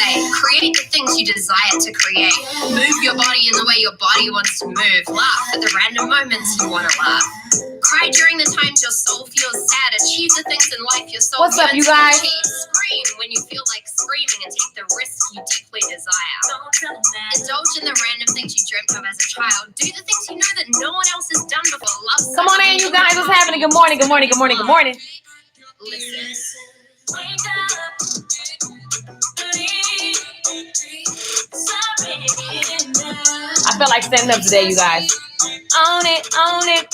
say. Create the things you desire to create. Move your body in the way your body wants to move. Laugh at the random moments you want to laugh. Cry during the times your soul feels sad. Achieve the things in life your soul What's up, you guys? achieve. Scream when you feel like screaming and take the risks you deeply desire. Indulge in the random things you dreamt of as a child. Do the things you know that no one else has done before. Love. Come on in, you guys. What's happening? Good morning. Good morning. Good morning. Good morning. Listen. I feel like standing up today, you guys. Own it, own it.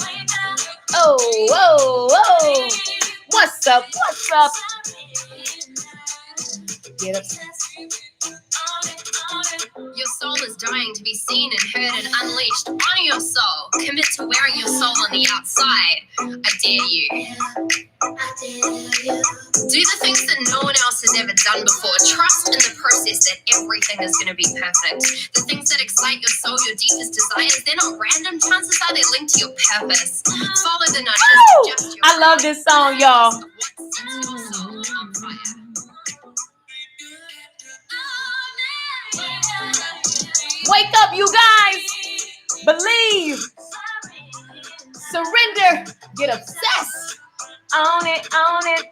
Oh, whoa, whoa. What's up? What's up? Get up. Your soul is dying to be seen and heard and unleashed. Honor your soul. Commit to wearing your soul on the outside. I dare you. Do the things that no one else has ever done before. Trust in the process that everything is going to be perfect. The things that excite your soul, your deepest desires, they're not random. Chances are they're linked to your purpose. Follow the nudges. I love this song, y'all. Wake up, you guys. Believe. Surrender. Get obsessed. Own it, own it.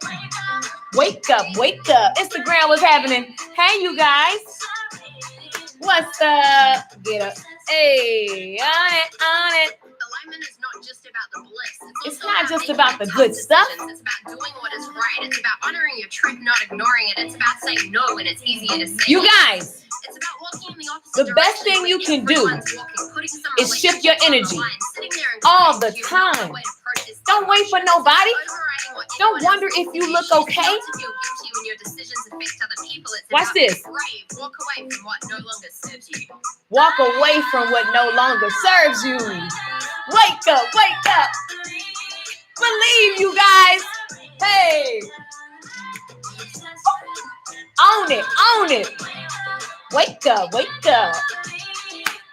Wake up, wake up. Instagram, what's happening? Hey, you guys. What's up? Get up. Hey, on it, on it. Alignment is not just about the bliss. It's not just about the good stuff. It's about doing what is right. It's about honoring your truth, not ignoring it. It's about saying no when it's easier to say. You guys. It's about walking in the opposite The best direction thing you can do walking, is shift your energy all the time. Don't wait for nobody. Don't wonder if you look okay. Watch this. Walk away from what no longer serves you. Walk away from what no longer serves you. Wake up, wake up. Believe, you guys. Hey. Own it, own it. Wake up, wake up.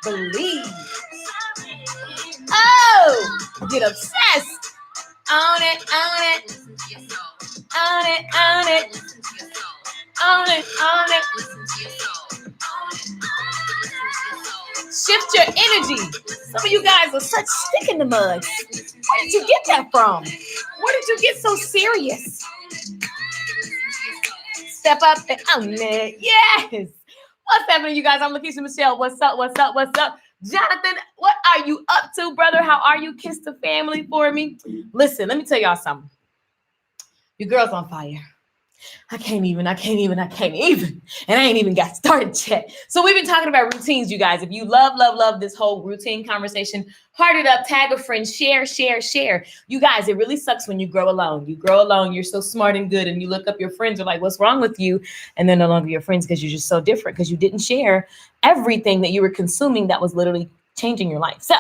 Believe. Oh, get obsessed. Own it, own it. Own it, own it. Own it, own it. Shift your energy. Some of you guys are such stick in the mud. Where did you get that from? Where did you get so serious? Step up and own it. Yes. What's happening, you guys? I'm Lakeisha Michelle. What's up? What's up? What's up? Jonathan, what are you up to, brother? How are you? Kiss the family for me. Listen, let me tell y'all something. Your girl's on fire. I can't even. And I ain't even got started yet. So we've been talking about routines, you guys. If you love this whole routine conversation, heart it up, tag a friend, share. You guys, it really sucks when you grow alone. You grow alone, you're so smart and good, and you look up your friends are like, what's wrong with you? And they're no longer your friends because you're just so different because you didn't share everything that you were consuming that was literally changing your life. So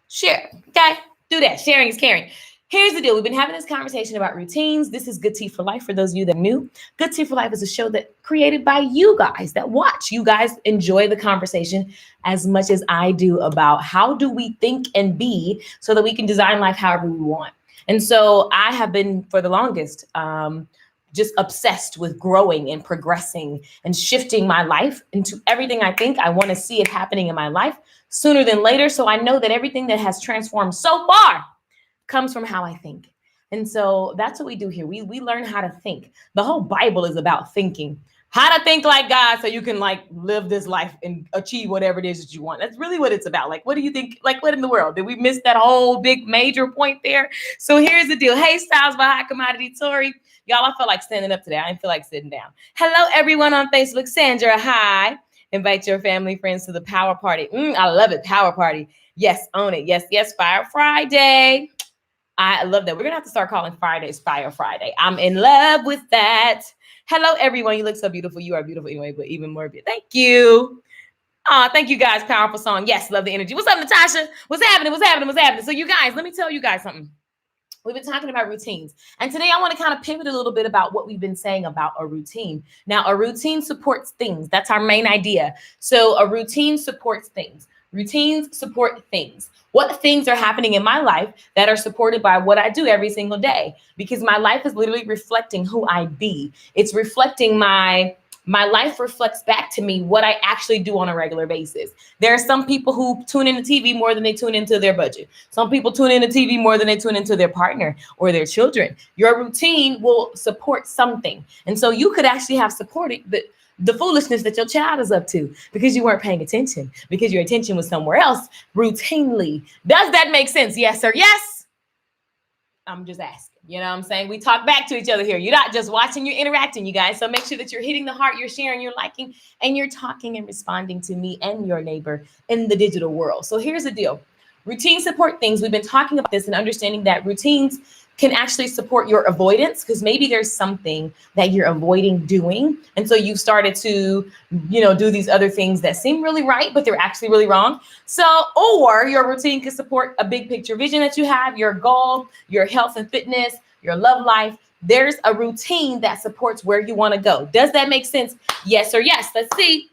share, okay? Do that. Sharing is caring. Here's the deal. We've been having this conversation about routines. This is Good Tea for Life. For those of you that are new, Good Tea for Life is a show that created by you guys that watch. You guys enjoy the conversation as much as I do about how do we think and be so that we can design life however we want. And so I have been for the longest just obsessed with growing and progressing and shifting my life into everything I think. I want to see it happening in my life sooner than later. So I know that everything that has transformed so far comes from how I think. And so that's what we do here. We learn how to think. The whole Bible is about thinking, how to think like God so you can like live this life and achieve whatever it is that you want. That's really what it's about. Like, what do you think? Like, what in the world? Did we miss that whole big major point there? So here's the deal. Hey, Styles by High Commodity Tori. Y'all, I feel like standing up today. I didn't feel like sitting down. Hello, everyone on Facebook. Sandra, hi. Invite your family, friends to the Power Party. I love it. Power Party. Yes, own it. Yes. Fire Friday. I love that. We're going to have to start calling Fridays Fire Friday. I'm in love with that. Hello, everyone. You look so beautiful. You are beautiful anyway, but even more beautiful. Thank you. Thank you, guys. Powerful song. Yes, love the energy. What's up, Natasha? What's happening? So you guys, let me tell you guys something. We've been talking about routines. And today I want to kind of pivot a little bit about what we've been saying about a routine. Now, a routine supports things. That's our main idea. So a routine supports things. Routines support things. What things are happening in my life that are supported by what I do every single day? Because my life is literally reflecting who I be. It's reflecting my My life reflects back to me what I actually do on a regular basis. There are some people who tune into TV more than they tune into their budget. Some people tune into TV more than they tune into their partner or their children. Your routine will support something. And so you could actually have supported the foolishness that your child is up to because you weren't paying attention, because your attention was somewhere else routinely. Does that make sense? Yes or yes? I'm just asking. You know what I'm saying? We talk back to each other here. You're not just watching, you're interacting, you guys. So make sure that you're hitting the heart, you're sharing, you're liking, and you're talking and responding to me and your neighbor in the digital world. So here's the deal. Routine support things. We've been talking about this and understanding that routines can actually support your avoidance, because maybe there's something that you're avoiding doing. And so you've started to, do these other things that seem really right, but they're actually really wrong. So, or your routine can support a big picture vision that you have, your goal, your health and fitness, your love life. There's a routine that supports where you want to go. Does that make sense? Yes or yes? Let's see.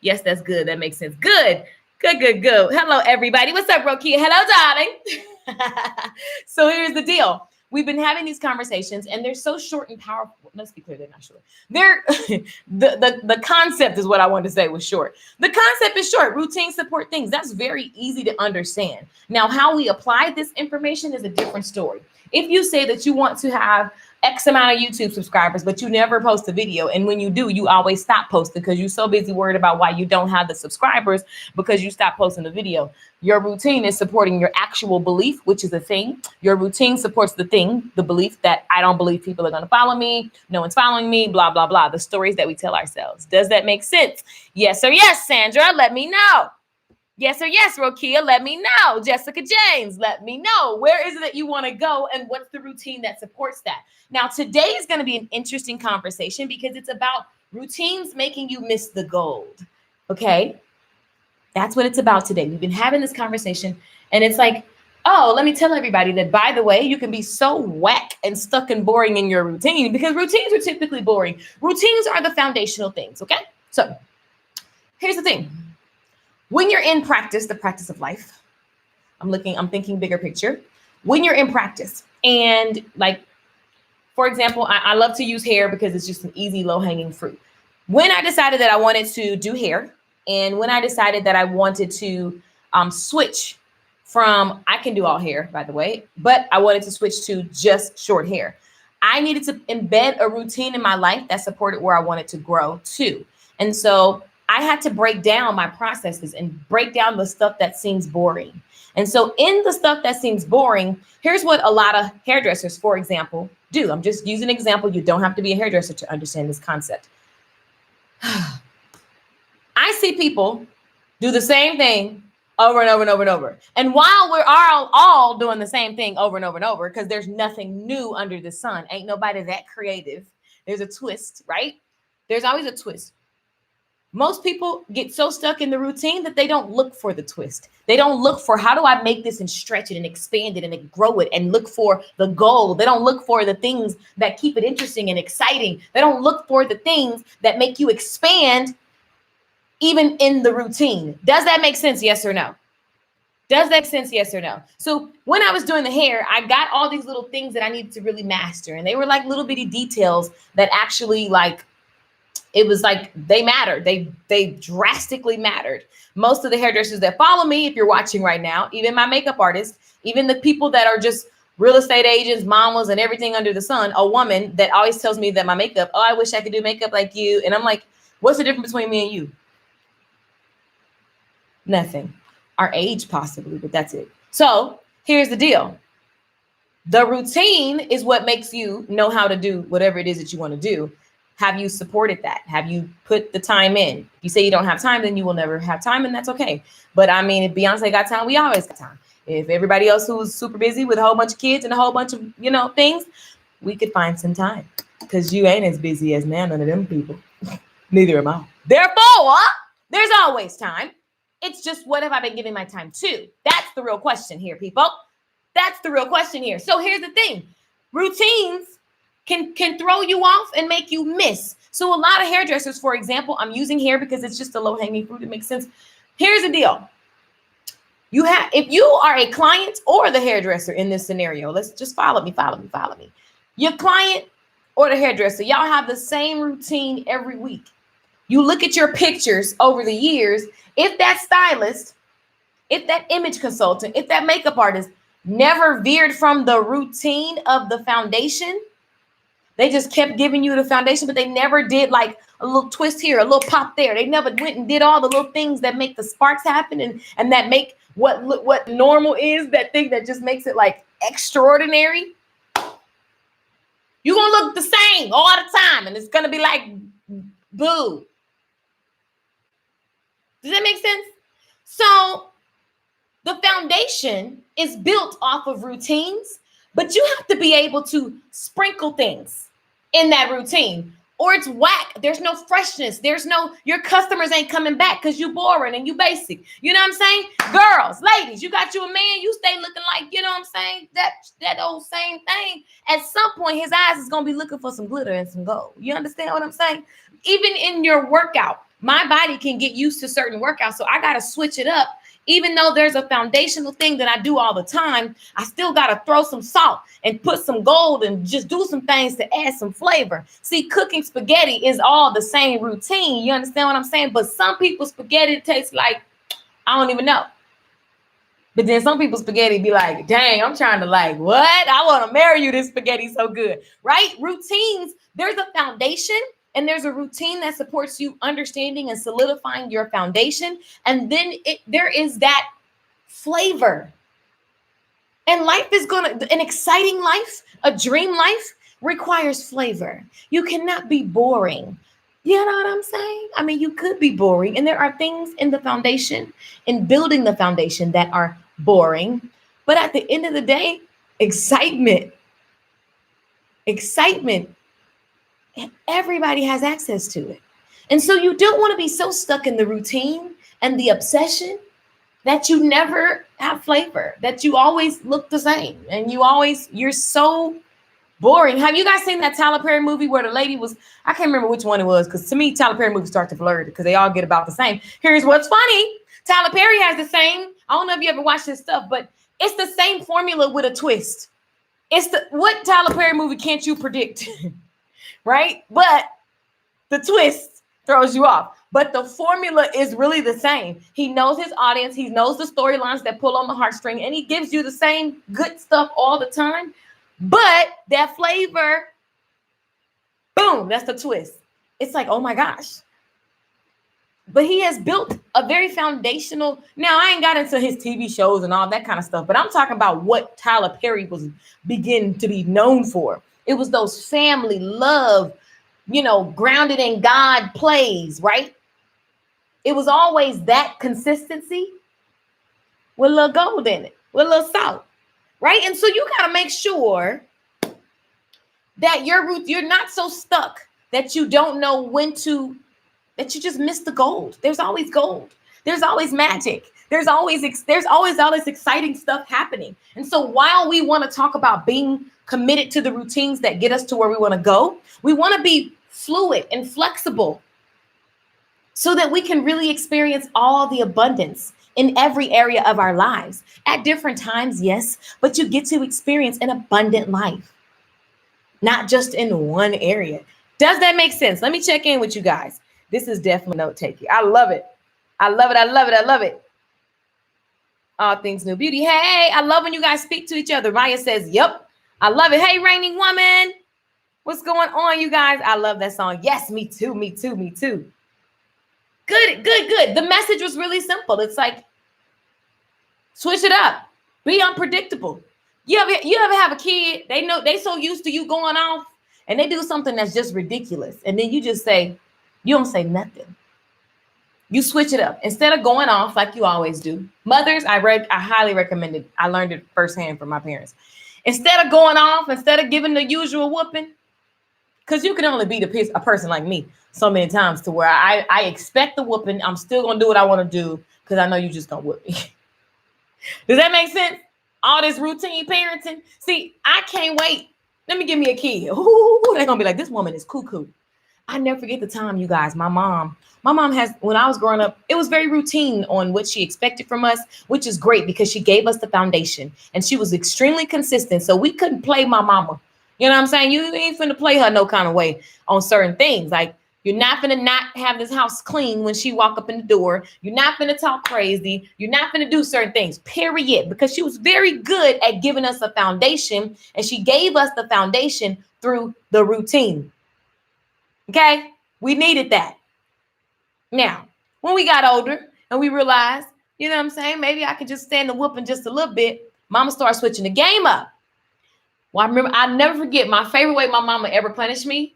Yes, that's good. That makes sense. Good. Hello, everybody. What's up, Rokia? Hello, darling. So here's the deal. We've been having these conversations and they're so short and powerful. Let's be clear, they're not short. They're the concept is what I wanted to say was short. The concept is short. Routine support things. That's very easy to understand. Now, how we apply this information is a different story. If you say that you want to have X amount of YouTube subscribers, but you never post a video, and when you do, you always stop posting because you're so busy worried about why you don't have the subscribers because you stopped posting the video. Your routine is supporting your actual belief, which is a thing. Your routine supports the belief that I don't believe people are going to follow me. No one's following me, blah, blah, blah. The stories that we tell ourselves. Does that make sense? Yes or yes, Sandra? Let me know. Yes or yes, Rokia, let me know. Jessica James, let me know. Where is it that you want to go and what's the routine that supports that? Now, today is going to be an interesting conversation because it's about routines making you miss the gold. Okay? That's what it's about today. We've been having this conversation and it's like, oh, let me tell everybody that, by the way, you can be so whack and stuck and boring in your routine because routines are typically boring. Routines are the foundational things, okay? So here's the thing. When you're in practice, the practice of life, I'm thinking bigger picture. When you're in practice and like, for example, I love to use hair because it's just an easy, low-hanging fruit. When I decided that I wanted to do hair and when I decided that I wanted to switch from, I can do all hair, by the way, but I wanted to switch to just short hair. I needed to embed a routine in my life that supported where I wanted to grow to. And so I had to break down my processes and break down the stuff that seems boring. And so in the stuff that seems boring, here's what a lot of hairdressers, for example, do. I'm just using an example. You don't have to be a hairdresser to understand this concept. I see people do the same thing over and over and over and over. And while we're all doing the same thing over and over and over, because there's nothing new under the sun, ain't nobody that creative. There's a twist, right? There's always a twist. Most people get so stuck in the routine that they don't look for the twist. They don't look for how do I make this and stretch it and expand it and grow it and look for the goal. They don't look for the things that keep it interesting and exciting. They don't look for the things that make you expand even in the routine. Does that make sense? Yes or no? Does that make sense? Yes or no? So when I was doing the hair, I got all these little things that I needed to really master. And they were like little bitty details that actually it was like they mattered. They drastically mattered. Most of the hairdressers that follow me, if you're watching right now, even my makeup artists, even the people that are just real estate agents, mamas, and everything under the sun, a woman that always tells me that my makeup, oh, I wish I could do makeup like you. And I'm like, what's the difference between me and you? Nothing. Our age possibly, but that's it. So here's the deal. The routine is what makes you know how to do whatever it is that you want to do. Have you supported that? Have you put the time in? If you say you don't have time, then you will never have time, and that's okay. But I mean, if Beyonce got time, we always got time. If everybody else who's super busy with a whole bunch of kids and a whole bunch of, things, we could find some time because you ain't as busy as none of them people. Neither am I. Therefore, there's always time. It's just what have I been giving my time to? That's the real question here, people. That's the real question here. So here's the thing. Routines can throw you off and make you miss. So a lot of hairdressers, for example, I'm using hair because it's just a low-hanging fruit. It makes sense. Here's the deal. If you are a client or the hairdresser in this scenario, let's just follow me. Your client or the hairdresser, y'all have the same routine every week. You look at your pictures over the years. If that stylist, if that image consultant, if that makeup artist never veered from the routine of the foundation, they just kept giving you the foundation, but they never did like a little twist here, a little pop there. They never went and did all the little things that make the sparks happen and that make what normal is, that thing that just makes it like extraordinary. You're going to look the same all the time, and it's going to be like, boo. Does that make sense? So the foundation is built off of routines, but you have to be able to sprinkle things in that routine, or it's whack. There's no freshness. Your customers ain't coming back because you boring and you basic. You know what I'm saying? Girls, ladies, you got you a man, you stay looking like, you know what I'm saying? That old same thing. At some point, his eyes is going to be looking for some glitter and some gold. You understand what I'm saying? Even in your workout, my body can get used to certain workouts. So I got to switch it up. Even though there's a foundational thing that I do all the time, I still got to throw some salt and put some gold and just do some things to add some flavor. See, cooking spaghetti is all the same routine. You understand what I'm saying? But some people's spaghetti tastes like, I don't even know. But then some people's spaghetti be like, dang, I'm trying to like, what? I want to marry you. This spaghetti so good, right? Routines, there's a foundation. And there's a routine that supports you understanding and solidifying your foundation. And then there is that flavor. And life is an exciting life, a dream life requires flavor. You cannot be boring. You know what I'm saying? I mean, you could be boring. And there are things in the foundation, in building the foundation, that are boring. But at the end of the day, excitement. Everybody has access to it. And so you don't want to be so stuck in the routine and the obsession that you never have flavor, that you always look the same and you're so boring. Have you guys seen that Tyler Perry movie where the lady was, I can't remember which one it was, because to me, Tyler Perry movies start to blur because they all get about the same. Here's what's funny. Tyler Perry has the same, I don't know if you ever watched this stuff, but it's the same formula with a twist. What Tyler Perry movie can't you predict? Right? But the twist throws you off. But the formula is really the same. He knows his audience. He knows the storylines that pull on the heartstring, and he gives you the same good stuff all the time. But that flavor, boom, that's the twist. It's like, oh my gosh. But he has built a very foundational. Now, I ain't got into his TV shows and all that kind of stuff, but I'm talking about what Tyler Perry was beginning to be known for. It was those family love, grounded in God plays, right? It was always that consistency with a little gold in it, with a little salt, right? And so you got to make sure that you're not so stuck that you don't know that you just miss the gold. There's always gold. There's always magic. There's always all this exciting stuff happening. And so while we want to talk about being committed to the routines that get us to where we want to go, we want to be fluid and flexible so that we can really experience all the abundance in every area of our lives at different times, yes, but you get to experience an abundant life, not just in one area. Does that make sense? Let me check in with you guys. This is definitely note taking. I love it. I love it. All things new beauty. Hey, I love when you guys speak to each other. Maya says, yep, I love it. Hey, Reigning Woman. What's going on, you guys? I love that song. Yes, me too. Good. The message was really simple. It's like, switch it up. Be unpredictable. You ever have a kid, they so used to you going off and they do something that's just ridiculous. And then you just say, you don't say nothing. You switch it up. Instead of going off like you always do. Mothers, I highly recommend it. I learned it firsthand from my parents. Instead of going off, instead of giving the usual whooping, because you can only beat a person like me so many times to where I expect the whooping. I'm still going to do what I want to do because I know you just going to whoop me. Does that make sense? All this routine parenting. See, I can't wait. Let me give me a kid. Ooh, they're going to be like, this woman is cuckoo. I never forget the time, you guys. My mom has, when I was growing up, it was very routine on what she expected from us, which is great because she gave us the foundation and she was extremely consistent. So we couldn't play my mama. You know what I'm saying? You ain't finna play her no kind of way on certain things. Like, you're not finna not have this house clean when she walk up in the door. You're not finna talk crazy. You're not finna do certain things, period. Because she was very good at giving us a foundation, and she gave us the foundation through the routine. Okay? We needed that. Now, when we got older and we realized, you know what I'm saying, maybe I could just stand the whooping just a little bit, mama started switching the game up. Well, I remember, I'll never forget my favorite way my mama ever punished me.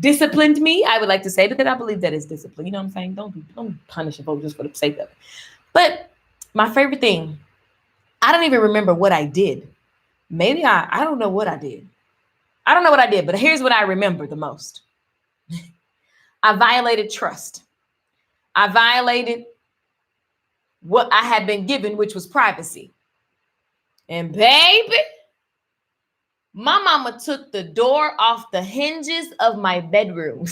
Disciplined me, I would like to say, because I believe that is discipline. You know what I'm saying? Don't punish folks just for the sake of it. But my favorite thing, I don't even remember what I did. Maybe I don't know what I did. I don't know what I did, but here's what I remember the most. I violated trust. I violated what I had been given, which was privacy. And baby, my mama took the door off the hinges of my bedroom.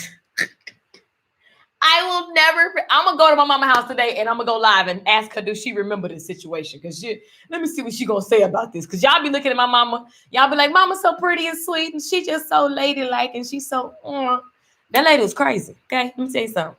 I will never, I'm going to go to my mama's house today and I'm going to go live and ask her, does she remember this situation? Because let me see what she going to say about this. Because y'all be looking at my mama. Y'all be like, mama's so pretty and sweet. And she just so ladylike. And she's so, that lady was crazy. Okay, let me tell you something.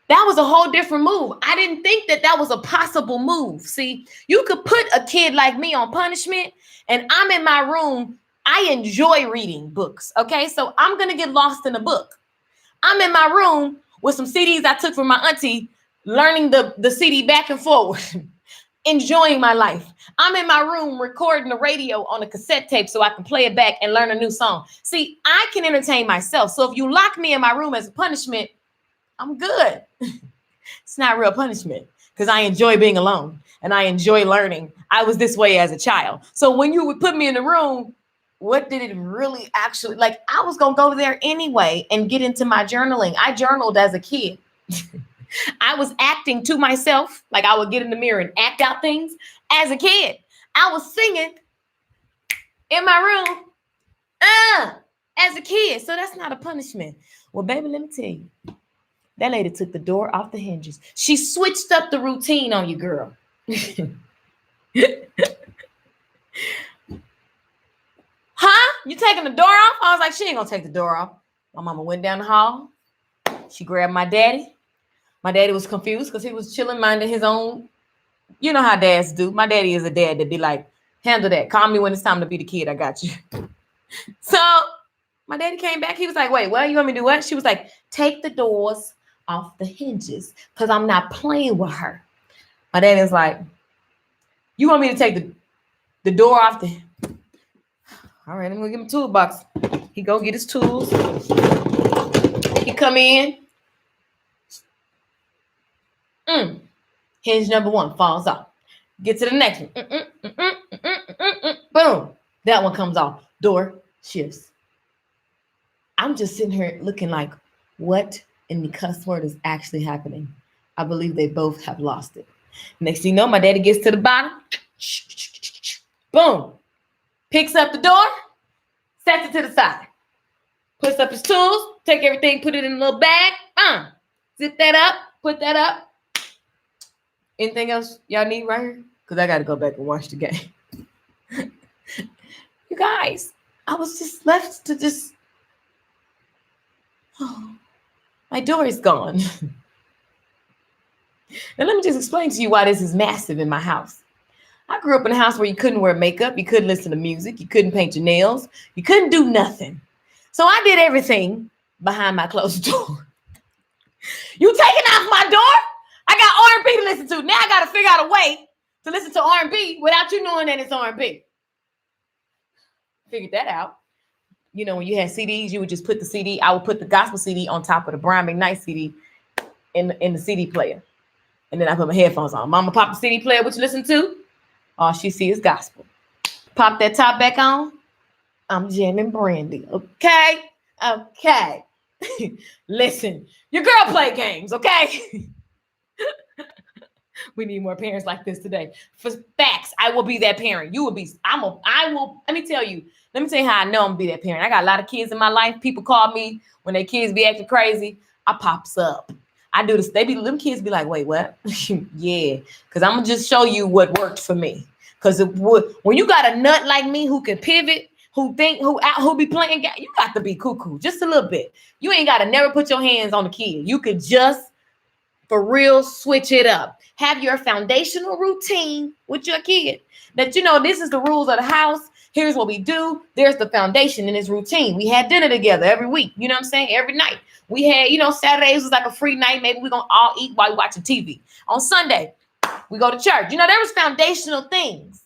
That was a whole different move. I didn't think that was a possible move. See, you could put a kid like me on punishment, and I'm in my room. I enjoy reading books. Okay, so I'm going to get lost in a book. I'm in my room with some CDs I took from my auntie, learning the CD back and forward, enjoying my life. I'm in my room recording the radio on a cassette tape so I can play it back and learn a new song. See, I can entertain myself. So if you lock me in my room as a punishment, I'm good. It's not real punishment because I enjoy being alone and I enjoy learning. I was this way as a child. So when you would put me in the room, what did it really actually, like, I was going to go there anyway and get into my journaling. I journaled as a kid. I was acting to myself. Like, I would get in the mirror and act out things as a kid. I was singing in my room as a kid. So that's not a punishment. Well, baby, let me tell you. That lady took the door off the hinges. She switched up the routine on you, girl. Huh? You taking the door off? I was like, she ain't gonna take the door off. My mama went down the hall. She grabbed my daddy. My daddy was confused because he was chilling, minding his own. You know how dads do. My daddy is a dad that be like, handle that. Call me when it's time to be the kid. I got you. So my daddy came back. He was like, wait, what? You want me to do what? She was like, take the doors off the hinges because I'm not playing with her. My daddy was like, you want me to take the door off the... All right, I'm gonna give him a toolbox. He go get his tools. He come in. Hinge number 1 falls off. Get to the next one. Boom. That one comes off. Door shifts. I'm just sitting here looking like, what in the cuss word is actually happening? I believe they both have lost it. Next thing you know, my daddy gets to the bottom. Boom. Picks up the door, sets it to the side. Puts up his tools, take everything, put it in a little bag. Zip that up, put that up. Anything else y'all need right here? Because I got to go back and watch the game. You guys, I was just left to just... Oh, my door is gone. Now, let me just explain to you why this is massive in my house. I grew up in a house where you couldn't wear makeup, you couldn't listen to music, you couldn't paint your nails, you couldn't do nothing. So I did everything behind my closed door. You taking off my door? I got R&B to listen to. Now I got to figure out a way to listen to R&B without you knowing that it's R&B. Figured that out. You know, when you had CDs, you would just put the CD. I would put the gospel CD on top of the Brian McKnight CD in the CD player. And then I put my headphones on. Mama pop the CD player, what you listen to? All she see is gospel. Pop that top back on. I'm jamming Brandy. Okay. Listen, your girl play games, okay? We need more parents like this today. For facts, I will be that parent. You will be, let me tell you how I know I'm gonna be that parent. I got a lot of kids in my life. People call me when their kids be acting crazy. I pops up. I do this. Them kids be like, wait, what? Yeah. Cause I'm gonna just show you what worked for me. Because when you got a nut like me who can pivot, who be playing, you got to be cuckoo just a little bit. You ain't got to never put your hands on the kid. You could just, for real, switch it up. Have your foundational routine with your kid. That, this is the rules of the house. Here's what we do. There's the foundation in this routine. We had dinner together every week. You know what I'm saying? Every night. We had, Saturdays was like a free night. Maybe we're going to all eat while watching TV. On Sunday, we go to church. There was foundational things.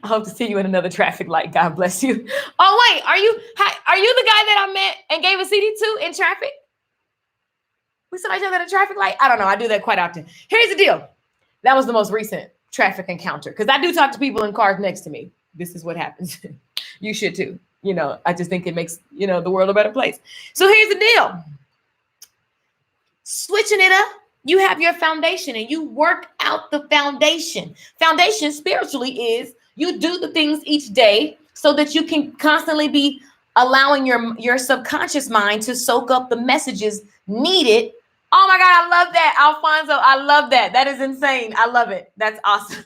I hope to see you in another traffic light. God bless you. Oh, wait. Are you the guy that I met and gave a CD to in traffic? We saw each other at a traffic light? I don't know. I do that quite often. Here's the deal. That was the most recent traffic encounter, because I do talk to people in cars next to me. This is what happens. You should too. I just think it makes, the world a better place. So here's the deal. Switching it up, you have your foundation and you work out the foundation. Foundation spiritually is you do the things each day so that you can constantly be allowing your subconscious mind to soak up the messages needed. Oh my God, I love that, Alfonso. I love that. That is insane. I love it. That's awesome.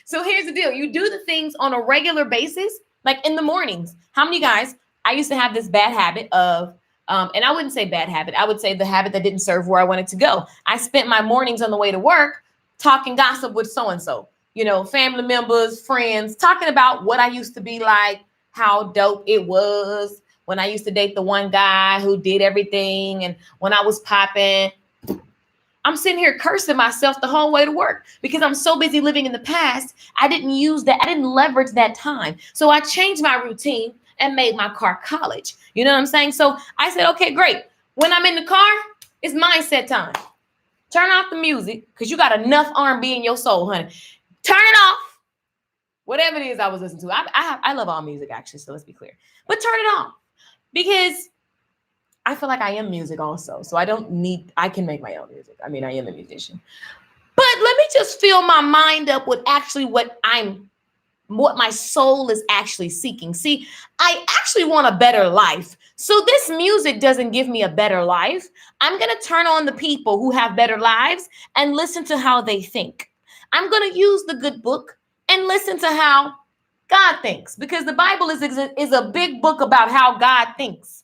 So here's the deal. You do the things on a regular basis, like in the mornings. How many guys, I used to have this bad habit of, and I wouldn't say bad habit. I would say the habit that didn't serve where I wanted to go. I spent my mornings on the way to work talking gossip with so-and-so, family members, friends, talking about what I used to be like, how dope it was when I used to date the one guy who did everything. And when I was popping, I'm sitting here cursing myself the whole way to work because I'm so busy living in the past. I didn't use that. I didn't leverage that time. So I changed my routine and made my car college. You know what I'm saying? So I said, okay, great. When I'm in the car, it's mindset time. Turn off the music because you got enough R&B in your soul, honey. Turn it off. Whatever it is I was listening to. I love all music, actually, so let's be clear. But turn it off because I feel like I am music also. So I can make my own music. I mean, I am a musician. But let me just fill my mind up with actually what my soul is actually seeking. See, I actually want a better life. So this music doesn't give me a better life. I'm going to turn on the people who have better lives and listen to how they think. I'm going to use the good book and listen to how God thinks, because the Bible is a big book about how God thinks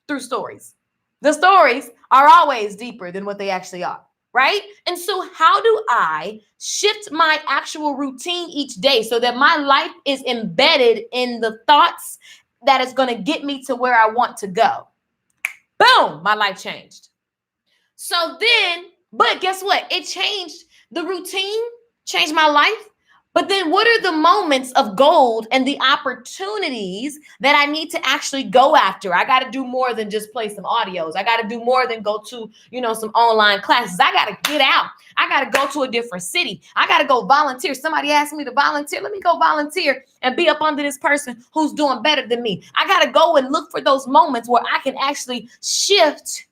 through stories. The stories are always deeper than what they actually are, right? And so how do I shift my actual routine each day so that my life is embedded in the thoughts that is going to get me to where I want to go? Boom, my life changed. So then, but guess what? It changed the routine, changed my life. But then what are the moments of gold and the opportunities that I need to actually go after? I got to do more than just play some audios. I got to do more than go to, some online classes. I got to get out. I got to go to a different city. I got to go volunteer. Somebody asked me to volunteer. Let me go volunteer and be up under this person who's doing better than me. I got to go and look for those moments where I can actually shift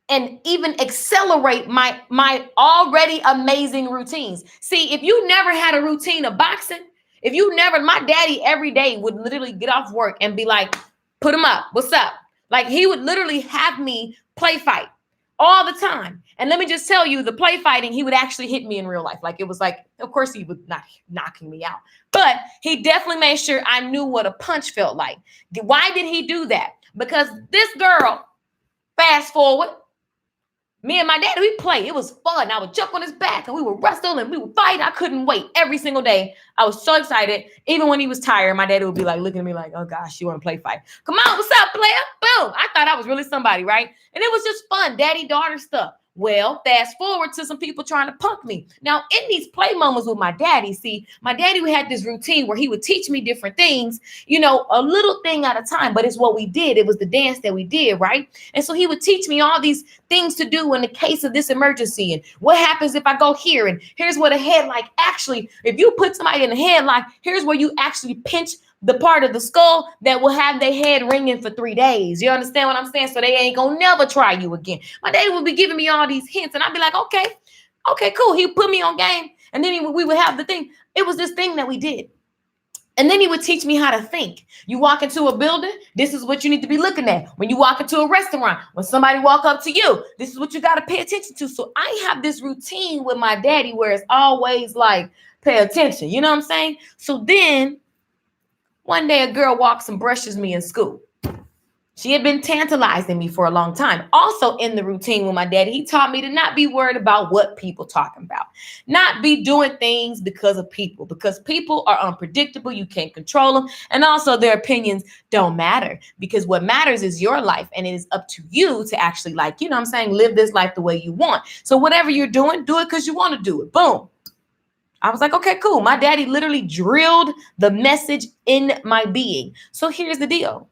and even accelerate my already amazing routines. See, if you never had a routine of boxing, my daddy every day would literally get off work and be like, put him up. What's up? Like he would literally have me play fight all the time. And let me just tell you, the play fighting, he would actually hit me in real life. Like it was like, of course he was not knocking me out, but he definitely made sure I knew what a punch felt like. Why did he do that? Because this girl, fast forward, me and my daddy, we played. It was fun. I would jump on his back and we would wrestle and we would fight. I couldn't wait every single day. I was so excited. Even when he was tired, my daddy would be like, looking at me like, oh gosh, you want to play fight? Come on, what's up, player? Boom. I thought I was really somebody, right? And it was just fun, daddy-daughter stuff. Well, fast forward to some people trying to punk me. Now, in these play moments with my daddy, see, my daddy had this routine where he would teach me different things, a little thing at a time, but it's what we did. It was the dance that we did, right? And so he would teach me all these things to do in the case of this emergency. And what happens if I go here? And here's what a headlock actually, if you put somebody in a headlock, here's where you actually pinch the part of the skull that will have their head ringing for 3 days. You understand what I'm saying? So they ain't gonna never try you again. My daddy would be giving me all these hints and I'd be like, okay, cool. He put me on game. And then we would have the thing. It was this thing that we did. And then he would teach me how to think. You walk into a building, this is what you need to be looking at. When you walk into a restaurant, when somebody walk up to you, this is what you got to pay attention to. So I have this routine with my daddy where it's always like, pay attention. You know what I'm saying? So then one day a girl walks and brushes me in school. She had been tantalizing me for a long time. Also in the routine with my daddy, he taught me to not be worried about what people talking about. Not be doing things because of people. Because people are unpredictable. You can't control them. And also their opinions don't matter. Because what matters is your life. And it is up to you to actually like, you know what I'm saying, live this life the way you want. So whatever you're doing, do it because you want to do it. Boom. I was like, okay, cool. My daddy literally drilled the message in my being. So here's the deal.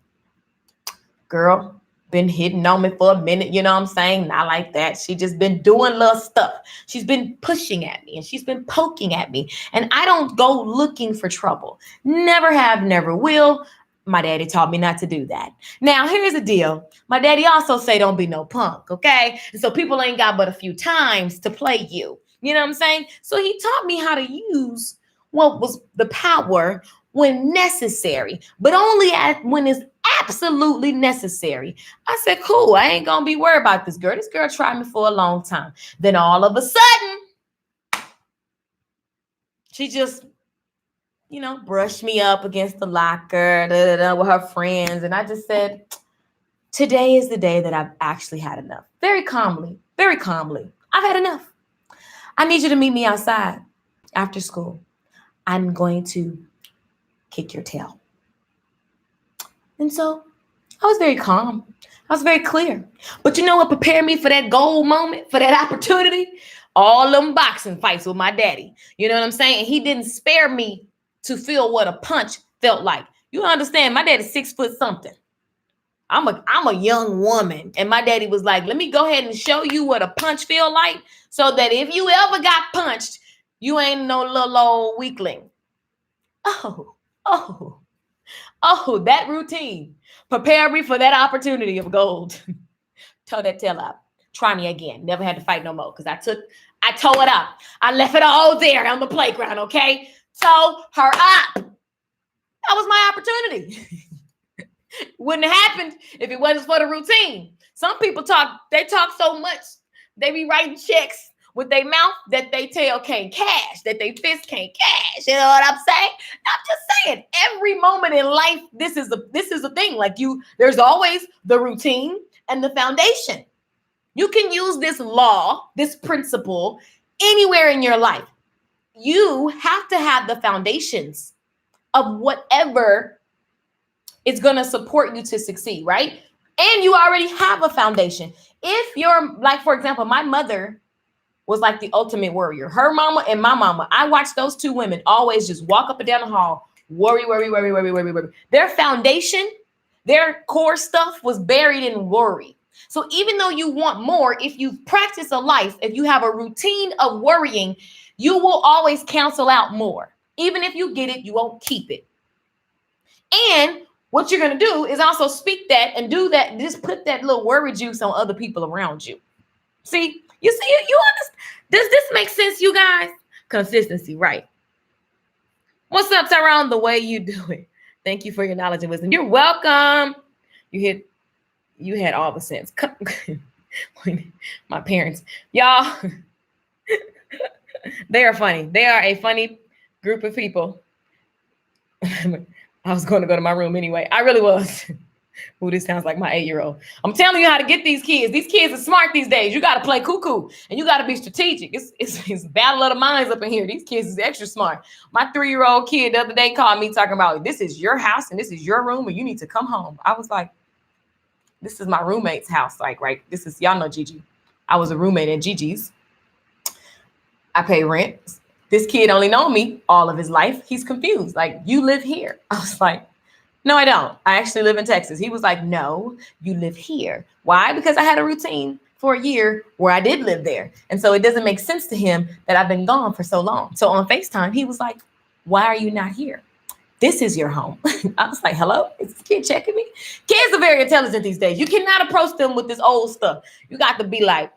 Girl, been hitting on me for a minute, you know what I'm saying? Not like that. She just been doing little stuff. She's been pushing at me and she's been poking at me. And I don't go looking for trouble. Never have, never will. My daddy taught me not to do that. Now, here's the deal. My daddy also say don't be no punk, okay? And so people ain't got but a few times to play you. You know what I'm saying? So he taught me how to use what was the power when necessary, but only when it's absolutely necessary. I said, cool, I ain't gonna be worried about this girl. This girl tried me for a long time. Then all of a sudden, she just, you know, brushed me up against the locker with her friends. And I just said, today is the day that I've actually had enough. Very calmly, I've had enough. I need you to meet me outside after school. I'm going to kick your tail. And so I was very calm. I was very clear. But you know what prepared me for that gold moment, for that opportunity? All them boxing fights with my daddy. You know what I'm saying? And he didn't spare me to feel what a punch felt like. You understand? My daddy's 6 foot something. I'm a young woman. And my daddy was like, let me go ahead and show you what a punch feel like so that if you ever got punched, you ain't no little old weakling. Oh, that routine prepared me for that opportunity of gold. Toe that tail out. Try me again. Never had to fight no more because I toe it up. I left it all there on the playground, okay? Toe her up. That was my opportunity. Wouldn't have happened if it wasn't for the routine. Some people talk so much. They be writing checks with their mouth that they tail can't cash, that they fist can't cash. You know what I'm saying? I'm just saying, every moment in life, this is a thing. Like there's always the routine and the foundation. You can use this law, this principle anywhere in your life. You have to have the foundations of whatever is going to support you to succeed, right? And you already have a foundation. If you're like, for example, my mother was like the ultimate warrior. Her mama and my mama, I watched those two women always just walk up and down the hall, worry. Their foundation, their core stuff was buried in worry. So even though you want more, if you practice a life, if you have a routine of worrying, you will always cancel out more. Even if you get it, you won't keep it. And what you're going to do is also speak that and do that. Just put that little worry juice on other people around you. See, you understand? Does this make sense, you guys? Consistency, right? What's up, Tyrone? The way you do it. Thank you for your knowledge and wisdom. You're welcome. You had all the sense. My parents, y'all, they are funny. They are a funny group of people. I was going to go to my room anyway. I really was. Ooh, this sounds like my 8-year-old. I'm telling you how to get these kids. These kids are smart these days. You got to play cuckoo and you got to be strategic. It's battle of the minds up in here. These kids is extra smart. My 3-year-old kid the other day called me talking about, this is your house and this is your room and you need to come home. I was like, this is my roommate's house. Like, right. This is, y'all know Gigi. I was a roommate at Gigi's. I pay rent. This kid only known me all of his life. He's confused. Like, you live here. I was like, no, I don't. I actually live in Texas. He was like, no, you live here. Why? Because I had a routine for a year where I did live there. And so it doesn't make sense to him that I've been gone for so long. So on FaceTime, he was like, why are you not here? This is your home. I was like, hello? Is this kid checking me? Kids are very intelligent these days. You cannot approach them with this old stuff. You got to be like,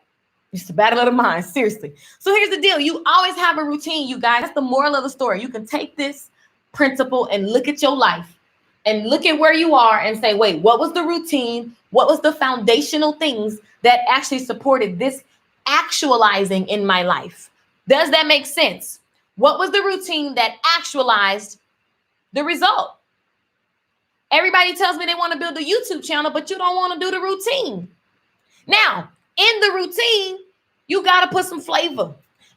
it's the battle of the mind, seriously. So here's the deal. You always have a routine, you guys. That's the moral of the story. You can take this, principle and look at your life and look at where you are and say, wait, what was the routine? What was the foundational things that actually supported this actualizing in my life? Does that make sense? What was the routine that actualized the result? Everybody tells me they want to build a YouTube channel, but you don't want to do the routine. Now, in the routine, you got to put some flavor.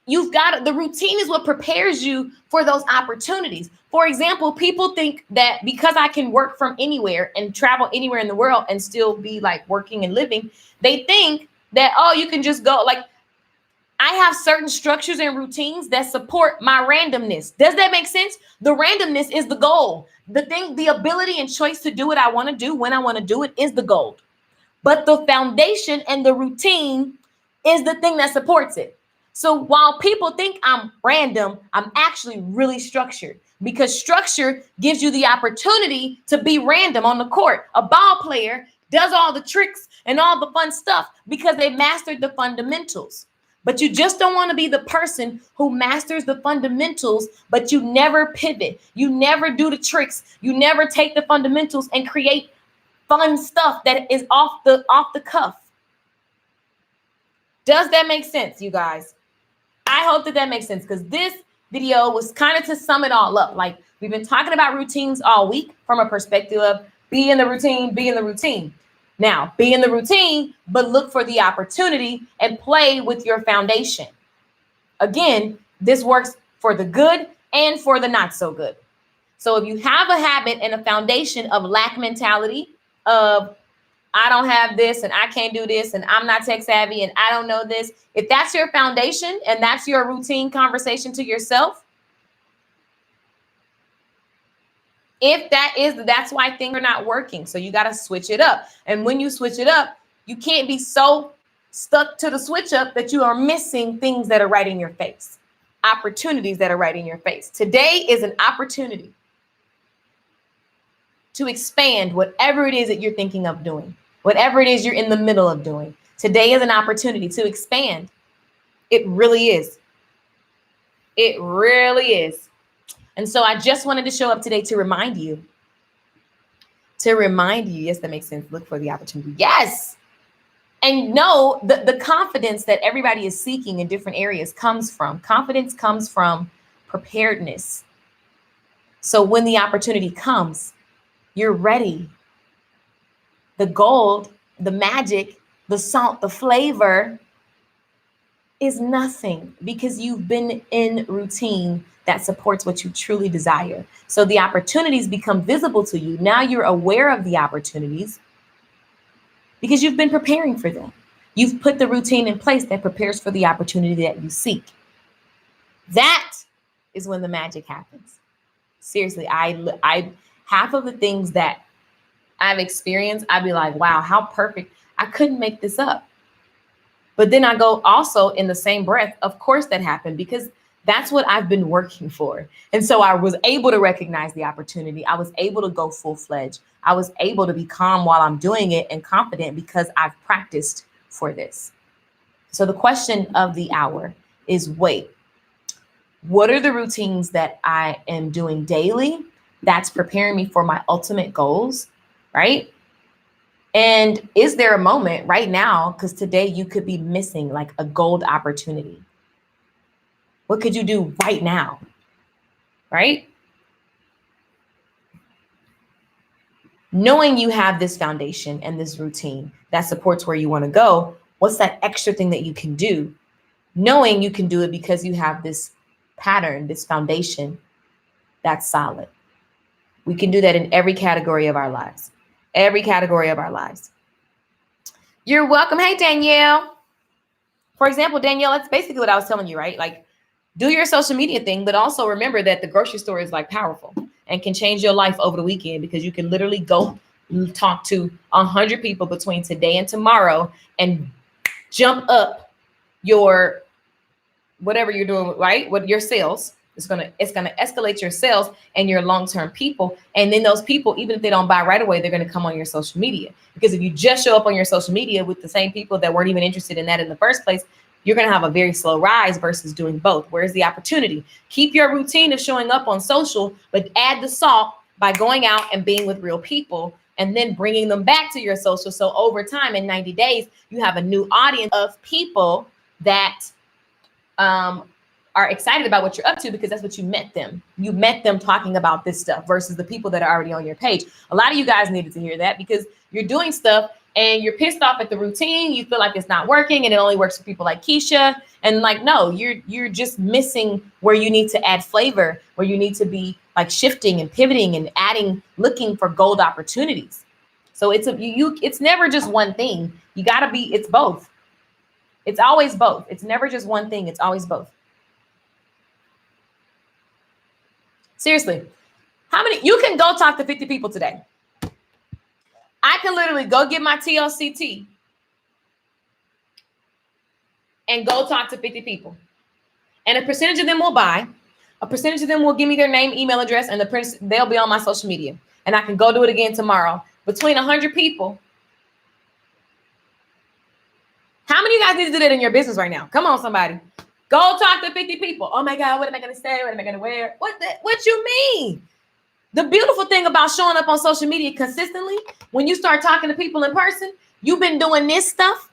The routine is what prepares you for those opportunities. For example, people think that because I can work from anywhere and travel anywhere in the world and still be like working and living, they think that, oh, you can just go. Like, I have certain structures and routines that support my randomness. Does that make sense? The randomness is the goal. The ability and choice to do what I want to do when I want to do it is the goal. But the foundation and the routine is the thing that supports it. So while people think I'm random, I'm actually really structured, because structure gives you the opportunity to be random on the court. A ball player does all the tricks and all the fun stuff because they mastered the fundamentals. But you just don't want to be the person who masters the fundamentals, but you never pivot. You never do the tricks. You never take the fundamentals and create fun stuff that is off the cuff. Does that make sense, you guys? I hope that makes sense, because this video was kind of to sum it all up. Like, we've been talking about routines all week from a perspective of be in the routine, be in the routine. Now, be in the routine, but look for the opportunity and play with your foundation. Again, this works for the good and for the not so good. So if you have a habit and a foundation of lack mentality, of I don't have this and I can't do this and I'm not tech savvy and I don't know this. If that's your foundation and that's your routine conversation to yourself, that's why things are not working. So you got to switch it up. And when you switch it up, you can't be so stuck to the switch up that you are missing things that are right in your face, opportunities that are right in your face. Today is an opportunity to expand whatever it is that you're thinking of doing. Whatever it is you're in the middle of doing, today is an opportunity to expand. It really is. It really is. And so I just wanted to show up today to remind you. Yes, that makes sense. Look for the opportunity. Yes. And know the confidence that everybody is seeking in different areas confidence comes from preparedness. So when the opportunity comes, you're ready. The gold, the magic, the salt, the flavor is nothing, because you've been in routine that supports what you truly desire. So the opportunities become visible to you. Now you're aware of the opportunities because you've been preparing for them. You've put the routine in place that prepares for the opportunity that you seek. That is when the magic happens. Seriously, I half of the things that I've experienced, I'd be like, wow, how perfect. I couldn't make this up. But then I go also in the same breath, of course that happened, because that's what I've been working for. And so I was able to recognize the opportunity. I was able to go full-fledged. I was able to be calm while I'm doing it and confident because I've practiced for this. So the question of the hour is, wait, what are the routines that I am doing daily that's preparing me for my ultimate goals? Right? And is there a moment right now, because today you could be missing like a gold opportunity? What could you do right now? Right? Knowing you have this foundation and this routine that supports where you want to go, what's that extra thing that you can do? Knowing you can do it because you have this pattern, this foundation that's solid. We can do that in every category of our lives. Every category of our lives. You're welcome. Hey, Danielle. For example, Danielle, that's basically what I was telling you, right? Like, do your social media thing, but also remember that the grocery store is like powerful and can change your life over the weekend, because you can literally go talk to 100 people between today and tomorrow and jump up your whatever you're doing, right? With your sales. It's gonna escalate your sales and your long-term people. And then those people, even if they don't buy right away, they're gonna come on your social media. Because if you just show up on your social media with the same people that weren't even interested in that in the first place, you're going to have a very slow rise versus doing both. Where's the opportunity? Keep your routine of showing up on social, but add the salt by going out and being with real people and then bringing them back to your social. So over time, in 90 days, you have a new audience of people that are excited about what you're up to because that's what you met them. You met them talking about this stuff versus the people that are already on your page. A lot of you guys needed to hear that because you're doing stuff and you're pissed off at the routine. You feel like it's not working and it only works for people like Keisha. And like, no, you're just missing where you need to add flavor, where you need to be like shifting and pivoting and adding, looking for gold opportunities. So it's never just one thing. You gotta be, it's both. It's always both. It's never just one thing. It's always both. Seriously, how many, you can go talk to 50 people today. I can literally go get my TLCT and go talk to 50 people. And a percentage of them will buy, a percentage of them will give me their name, email address, and they'll be on my social media. And I can go do it again tomorrow. Between 100 people. How many of you guys need to do that in your business right now? Come on, somebody. Go talk to 50 people. Oh my God, what am I going to say? What am I going to wear? What you mean? The beautiful thing about showing up on social media consistently, when you start talking to people in person, you've been doing this stuff,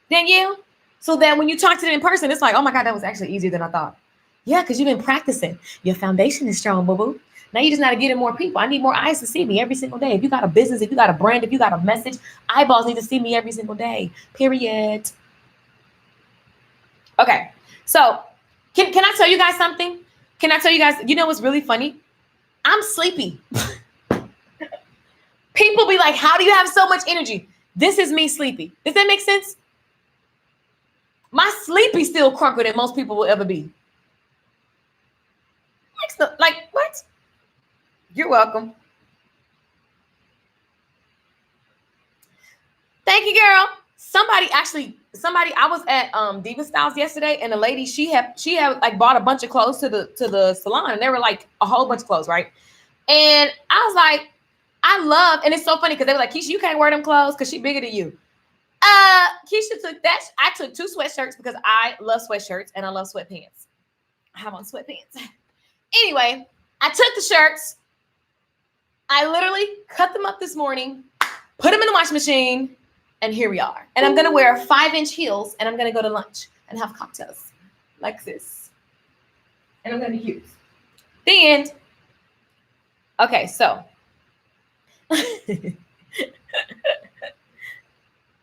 Danielle, so that when you talk to them in person, it's like, oh my God, that was actually easier than I thought. Yeah, because you've been practicing. Your foundation is strong, boo-boo. Now you just got to get in more people. I need more eyes to see me every single day. If you got a business, if you got a brand, if you got a message, eyeballs need to see me every single day, period. Okay, so can I tell you guys something? Can I tell you guys, you know what's really funny? I'm sleepy. People be like, how do you have so much energy? This is me sleepy. Does that make sense? My sleepy still crunker than most people will ever be. Like what? You're welcome. Thank you, girl. Somebody, I was at Diva Styles yesterday, and the lady, she had like bought a bunch of clothes to the salon, and they were like a whole bunch of clothes, right? And I was like, and it's so funny because they were like, Keisha, you can't wear them clothes because she's bigger than you. Keisha took that. I took 2 sweatshirts because I love sweatshirts and I love sweatpants. I have on sweatpants. Anyway, I took the shirts. I literally cut them up this morning, put them in the washing machine, and here we are. And I'm going to wear 5-inch heels, and I'm going to go to lunch and have cocktails like this. And I'm going to be cute. The end. Okay, so.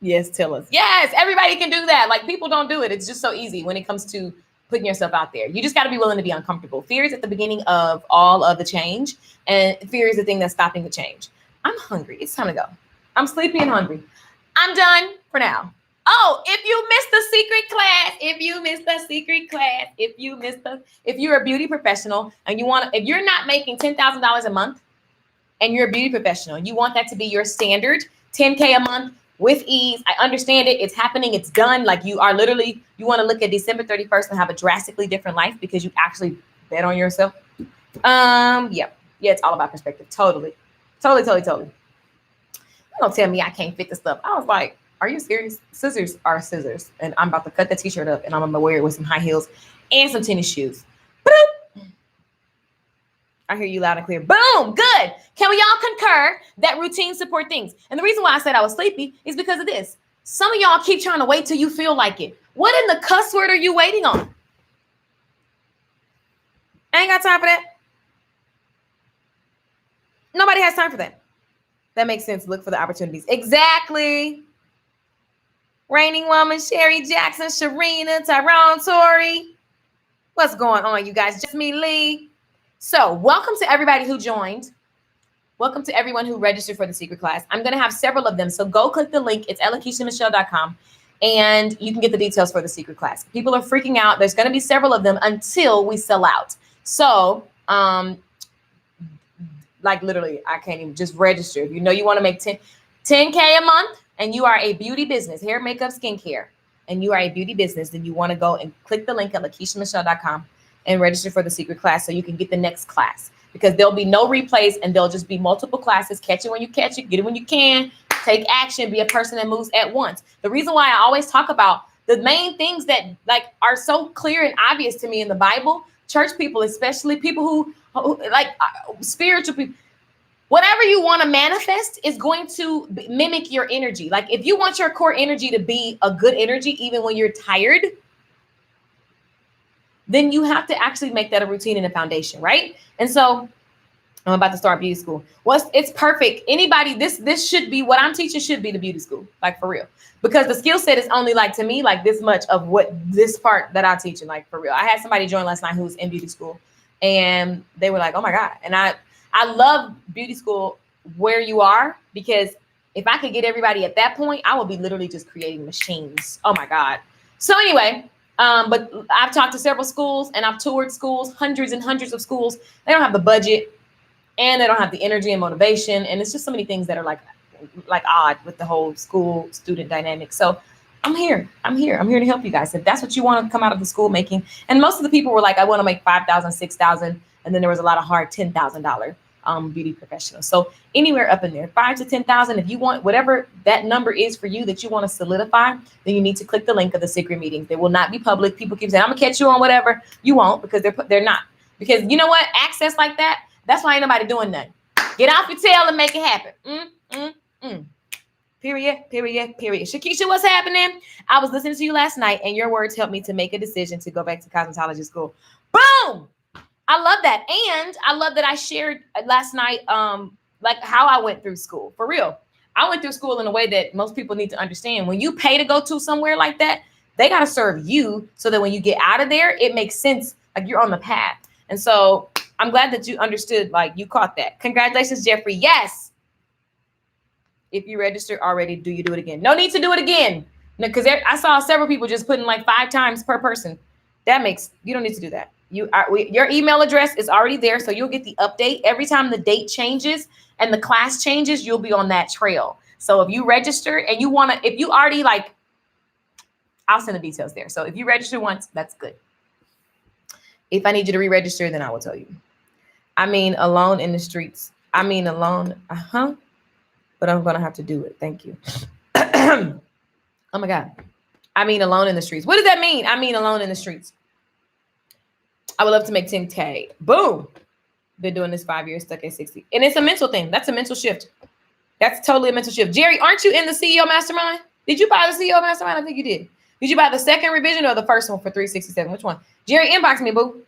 Yes, tell us. Yes, everybody can do that. Like, people don't do it. It's just so easy when it comes to putting yourself out there. You just got to be willing to be uncomfortable. Fear is at the beginning of all of the change, and fear is the thing that's stopping the change. I'm hungry. It's time to go. I'm sleepy and hungry. I'm done for now. Oh, if you missed the secret class, if you're a beauty professional and if you're not making $10,000 a month and you're a beauty professional, you want that to be your standard, 10K a month with ease. I understand it. It's happening. It's done. Like you want to look at December 31st and have a drastically different life because you actually bet on yourself. Yeah, it's all about perspective. Totally. Don't tell me I can't fit the stuff. I was like, are you serious? Scissors are scissors. And I'm about to cut the t-shirt up and I'm going to wear it with some high heels and some tennis shoes. Boom. I hear you loud and clear. Boom. Good. Can we all concur that routine support things? And the reason why I said I was sleepy is because of this. Some of y'all keep trying to wait till you feel like it. What in the cuss word are you waiting on? I ain't got time for that. Nobody has time for that. That makes sense. Look for the opportunities. Exactly. Reigning Woman, Sherry Jackson, Sharina, Tyrone, Tori. What's going on, you guys? Just me, Lee. So welcome to everybody who joined. Welcome to everyone who registered for the secret class. I'm going to have several of them. So go click the link. It's ellakeshamichelle.com. And you can get the details for the secret class. People are freaking out. There's going to be several of them until we sell out. So, like literally, I can't even just register. If you know you want to make 10K a month and you are a beauty business, hair, makeup, skincare, and you are a beauty business, then you want to go and click the link at ellakeshamichelle.com and register for the secret class so you can get the next class, because there'll be no replays and there'll just be multiple classes. Catch it when you catch it, get it when you can, take action, be a person that moves at once. The reason why I always talk about The main things that like are so clear and obvious to me in the Bible, church people, especially people who like spiritual people, whatever you want to manifest is going to mimic your energy. Like if you want your core energy to be a good energy, even when you're tired, then you have to actually make that a routine and a foundation, right? And so I'm about to start beauty school. It's perfect. Anybody, this should be what I'm teaching should be the beauty school, like for real. Because the skill set is only like to me, like this much of what this part that I'm teaching, like for real. I had somebody join last night who was in beauty school and they were like, oh my God. And I love beauty school where you are, because if I could get everybody at that point, I would be literally just creating machines. Oh my God. So anyway, but I've talked to several schools and I've toured schools, hundreds and hundreds of schools. They don't have the budget and they don't have the energy and motivation. And it's just so many things that are like odd with the whole school student dynamic. So I'm here to help you guys. If that's what you want to come out of the school making. And most of the people were like, I want to make $5,000, $6,000. And then there was a lot of hard $10,000 beauty professionals. So anywhere up in there, 5 to 10,000. If you want whatever that number is for you that you want to solidify, then you need to click the link of the secret meetings. They will not be public. People keep saying, I'm gonna catch you on whatever. You won't, because they're not. Because you know what? Access like that, that's why ain't nobody doing nothing. Get off your tail and make it happen. Period. Shakisha, what's happening? I was listening to you last night and your words helped me to make a decision to go back to cosmetology school. Boom! I love that. And I love that I shared last night, like how I went through school. For real. I went through school in a way that most people need to understand. When you pay to go to somewhere like that, they got to serve you so that when you get out of there, it makes sense. Like you're on the path. And so I'm glad that you understood, like you caught that. Congratulations, Jeffrey. Yes. If you registered already, do you do it again? No need to do it again. Because I saw several people just putting like 5 times per person. You don't need to do that. Your email address is already there. So you'll get the update every time the date changes and the class changes, you'll be on that trail. So if you register and you want to, if you already like, I'll send the details there. So if you register once, that's good. If I need you to re-register, then I will tell you. I mean, alone in the streets. I mean, alone. But I'm going to have to do it. Thank you. Oh my God. I mean, alone in the streets. What does that mean? I mean, alone in the streets. I would love to make 10K. Boom. Been doing this 5 years, stuck at 60. And it's a mental thing. That's a mental shift. That's totally a mental shift. Jerry, aren't you in the CEO Mastermind? Did you buy the CEO Mastermind? I think you did. Did you buy the second revision or the first one for 367? Which one? Jerry, inbox me, boo.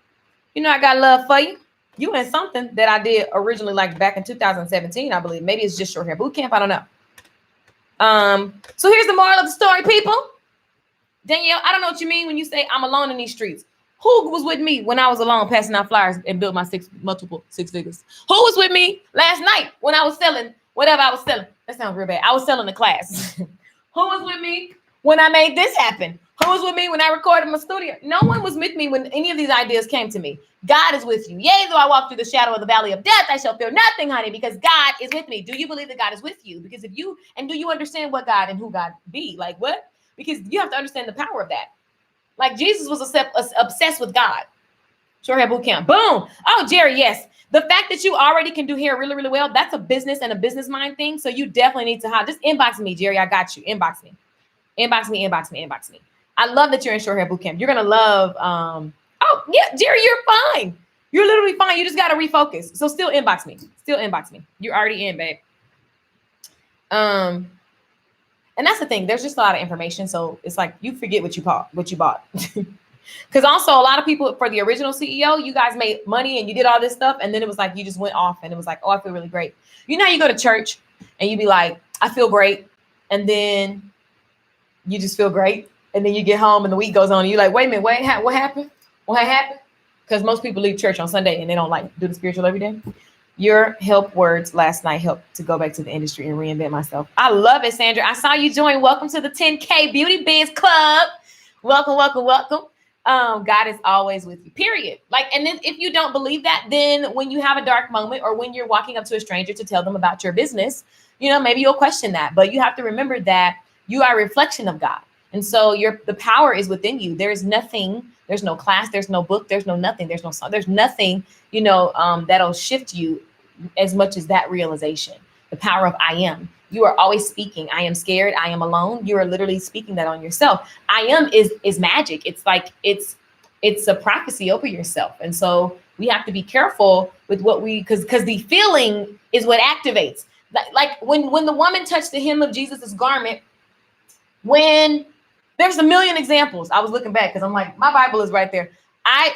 You know I got love for you. You in something that I did originally, like back in 2017, I believe. Maybe it's just short hair boot camp. I don't know. So here's the moral of the story, people. Danielle, I don't know what you mean when you say I'm alone in these streets. Who was with me when I was alone passing out flyers and built my multiple six figures? Who was with me last night when I was selling whatever I was selling? That sounds real bad. I was selling the class. Who was with me when I made this happen? Who was with me when I recorded my studio? No one was with me when any of these ideas came to me. God is with you. Yea, though I walk through the shadow of the valley of death, I shall fear nothing, honey, because God is with me. Do you believe that God is with you? Because do you understand what God and who God be? Like what? Because you have to understand the power of that. Like Jesus was obsessed with God. Short hair boot camp. Boom. Oh, Jerry, yes. The fact that you already can do hair really, really well, that's a business and a business mind thing. So you definitely need to just inbox me, Jerry. I got you. Inbox me. I love that you're in short hair boot camp. You're going to love, oh yeah, Jerry, you're fine. You're literally fine. You just got to refocus. So still inbox me. You're already in, babe. And that's the thing. There's just a lot of information. So it's like, you forget what you bought. Because also a lot of people for the original CEO, you guys made money and you did all this stuff. And then it was like, you just went off and it was like, oh, I feel really great. You know, you go to church and you be like, I feel great. And then you just feel great. And then you get home and the week goes on and you're like, wait a minute, what happened? What happened? Because most people leave church on Sunday and they don't like do the spiritual every day. Your help words last night helped to go back to the industry and reinvent myself. I love it, Sandra. I saw you join. Welcome to the 10K Beauty Biz Club. Welcome. God is always with you, period. Like, and then if you don't believe that, then when you have a dark moment or when you're walking up to a stranger to tell them about your business, you know, maybe you'll question that. But you have to remember that you are a reflection of God. And so the power is within you. There's nothing, there's no class, there's no book, there's no nothing, there's no song, there's nothing, that'll shift you as much as that realization. The power of I am. You are always speaking. I am scared. I am alone. You are literally speaking that on yourself. I am is magic. It's like it's a prophecy over yourself. And so we have to be careful with what we because the feeling is what activates. Like when the woman touched the hem of Jesus's garment, when there's a million examples. I was looking back because I'm like, my Bible is right there.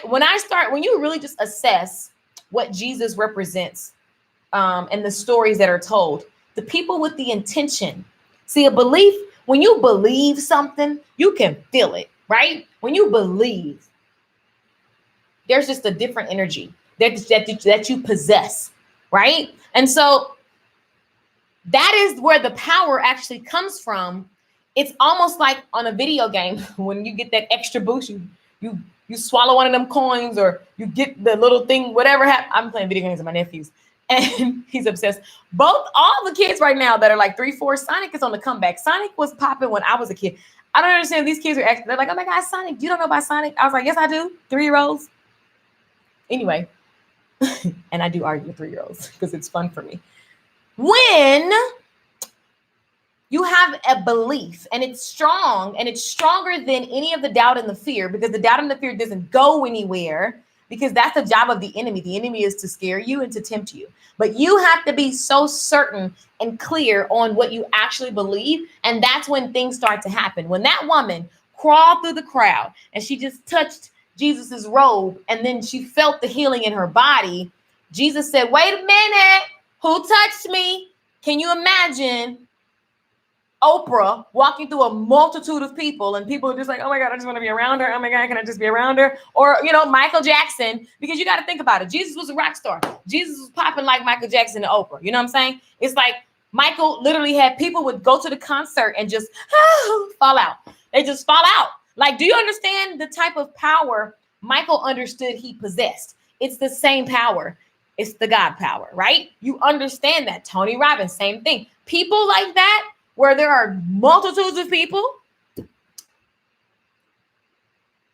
When you really just assess what Jesus represents, and the stories that are told, the people with the intention. See, a belief, when you believe something, you can feel it, right? When you believe, there's just a different energy that you possess, right? And so that is where the power actually comes from. It's almost like on a video game when you get that extra boost, you swallow one of them coins or you get the little thing, whatever happens. I'm playing video games with my nephews and he's obsessed. All the kids right now that are like 3, 4, Sonic is on the comeback. Sonic was popping when I was a kid. I don't understand. These kids are acting. They're like, oh my God, Sonic. You don't know about Sonic? I was like, yes, I do. 3-year-olds. Anyway, and I do argue with 3-year-olds because it's fun for me. When you have a belief and it's strong and it's stronger than any of the doubt and the fear, because the doubt and the fear doesn't go anywhere, because that's the job of the enemy. The enemy is to scare you and to tempt you. But you have to be so certain and clear on what you actually believe. And that's when things start to happen. When that woman crawled through the crowd and she just touched Jesus's robe and then she felt the healing in her body, Jesus said, wait a minute, who touched me? Can you imagine Oprah walking through a multitude of people and people are just like, oh my God, I just want to be around her. Oh my God, can I just be around her? Or, Michael Jackson, because you got to think about it. Jesus was a rock star. Jesus was popping like Michael Jackson and Oprah. You know what I'm saying? It's like Michael literally had people would go to the concert and just fall out. They just fall out. Like, do you understand the type of power Michael understood he possessed? It's the same power. It's the God power, right? You understand that. Tony Robbins, same thing. People like that, where there are multitudes of people,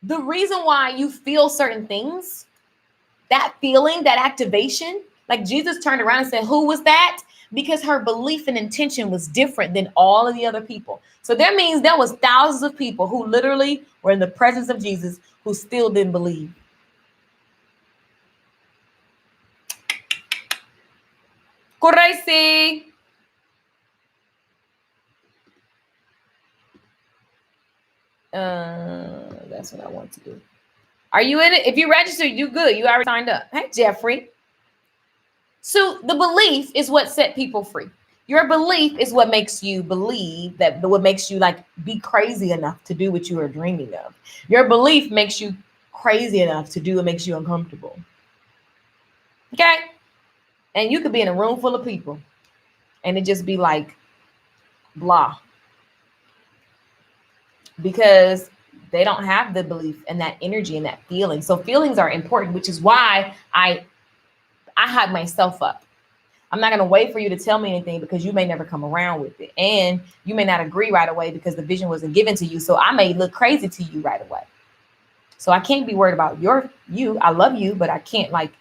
the reason why you feel certain things, that feeling, that activation, like Jesus turned around and said, who was that? Because her belief and intention was different than all of the other people. So that means there was thousands of people who literally were in the presence of Jesus who still didn't believe. Crazy. That's what I want to do. Are you in it? If you registered, you good. You already signed up. Hey, Jeffrey. So the belief is what set people free. Your belief is what makes you believe that, what makes you like be crazy enough to do what you are dreaming of. Your belief makes you crazy enough to do what makes you uncomfortable. Okay? And you could be in a room full of people and it just be like blah. Because they don't have the belief and that energy and that feeling. So feelings are important, which is why I hype myself up. I'm not going to wait for you to tell me anything because you may never come around with it. And you may not agree right away because the vision wasn't given to you. So I may look crazy to you right away. So I can't be worried about you. I love you, but I can't like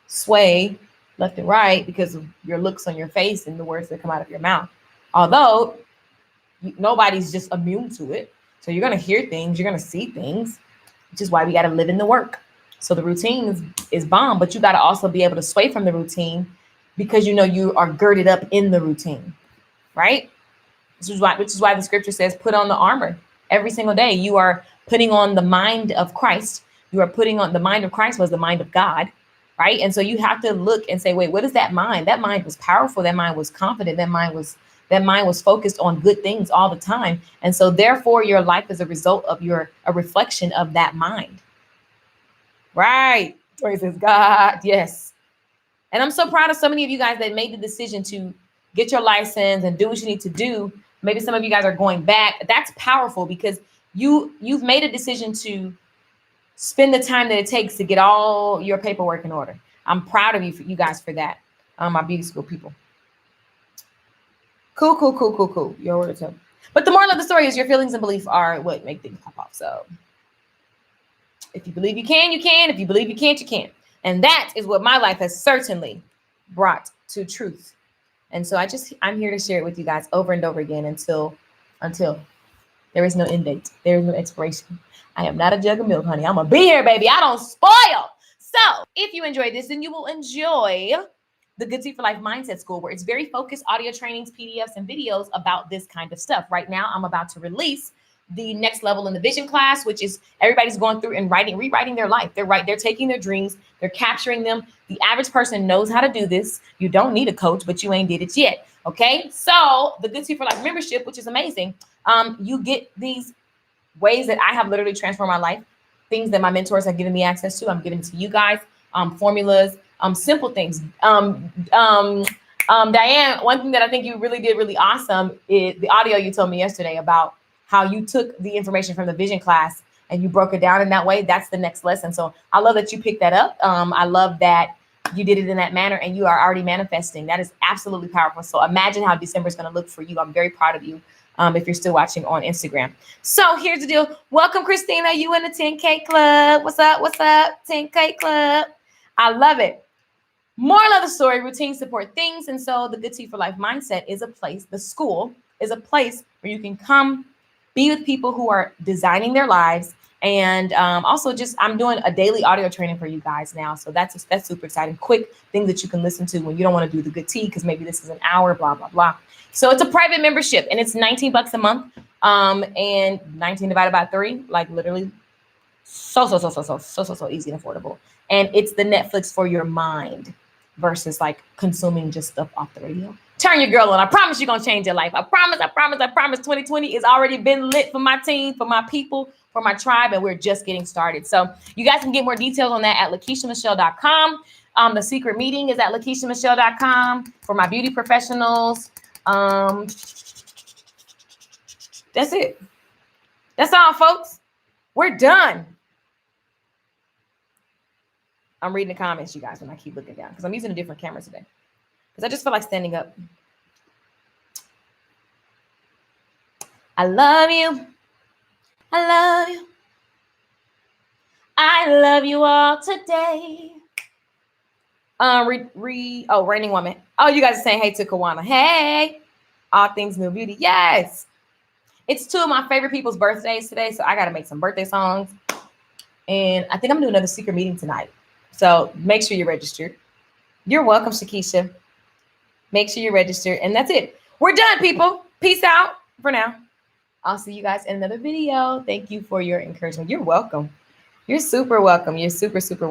sway left and right because of your looks on your face and the words that come out of your mouth. Although nobody's just immune to it. So you're going to hear things, you're going to see things, which is why we got to live in the work. So the routine is bomb, but you got to also be able to sway from the routine because you are girded up in the routine, right? Which is why the scripture says, put on the armor every single day. You are putting on the mind of Christ. You are putting on the mind of Christ was the mind of God, right? And so you have to look and say, wait, what is that mind? That mind was powerful. That mind was confident. That mind was focused on good things all the time. And so therefore your life is a result of a reflection of that mind. Right. Praise God. Yes. And I'm so proud of so many of you guys that made the decision to get your license and do what you need to do. Maybe some of you guys are going back. That's powerful because you've made a decision to spend the time that it takes to get all your paperwork in order. I'm proud of you guys for that. My beauty school people. Cool. Your word too. But the moral of the story is your feelings and belief are what make things pop off. So if you believe you can, you can. If you believe you can't, you can't. And that is what my life has certainly brought to truth. And so I'm here to share it with you guys over and over again until there is no end date. There is no expiration. I am not a jug of milk, honey. I'm going to be here, baby. I don't spoil. So if you enjoyed this, then you will enjoy the Good Tea for Life Mindset School, where it's very focused audio trainings, PDFs, and videos about this kind of stuff. Right now, I'm about to release the next level in the vision class, which is everybody's going through and rewriting their life. They're taking their dreams, they're capturing them. The average person knows how to do this. You don't need a coach, but you ain't did it yet. Okay. So the Good Tea for Life membership, which is amazing. You get these ways that I have literally transformed my life, things that my mentors have given me access to. I'm giving it to you guys, formulas, simple things. Diane, one thing that I think you really did really awesome is the audio you told me yesterday about how you took the information from the vision class and you broke it down in that way. That's the next lesson. So I love that you picked that up. I love that you did it in that manner and you are already manifesting. That is absolutely powerful. So imagine how December is going to look for you. I'm very proud of you. If you're still watching on Instagram. So here's the deal. Welcome, Christina. You in the 10K club. What's up? What's up? 10K club. I love it. Moral of the story, routine support things. And so the Good Tea for Life mindset is a place, the school is a place where you can come be with people who are designing their lives. And also just, I'm doing a daily audio training for you guys now. So that's super exciting. Quick things that you can listen to when you don't want to do the good tea, because maybe this is an hour, blah, blah, blah. So it's a private membership and it's $19 a month. And 19 divided by 3, like literally so easy and affordable. And it's the Netflix for your mind versus like consuming just stuff off the radio. Turn your girl on. I promise you're going to change your life. I promise. 2020 has already been lit for my team, for my people, for my tribe, and we're just getting started. So you guys can get more details on that at LaKeishaMichelle.com. The secret meeting is at LaKeishaMichelle.com for my beauty professionals. That's it. That's all, folks. We're done. I'm reading the comments, you guys, when I keep looking down because I'm using a different camera today. Because I just feel like standing up. I love you. I love you. I love you all today. Raining Woman. Oh, you guys are saying hey to Kawana. Hey. All Things New Beauty. Yes. It's 2 of my favorite people's birthdays today, so I got to make some birthday songs. And I think I'm going to do another secret meeting tonight. So make sure you're registered. You're welcome, Shakisha. Make sure you're registered. And that's it. We're done, people. Peace out for now. I'll see you guys in another video. Thank you for your encouragement. You're welcome. You're super welcome. You're super welcome.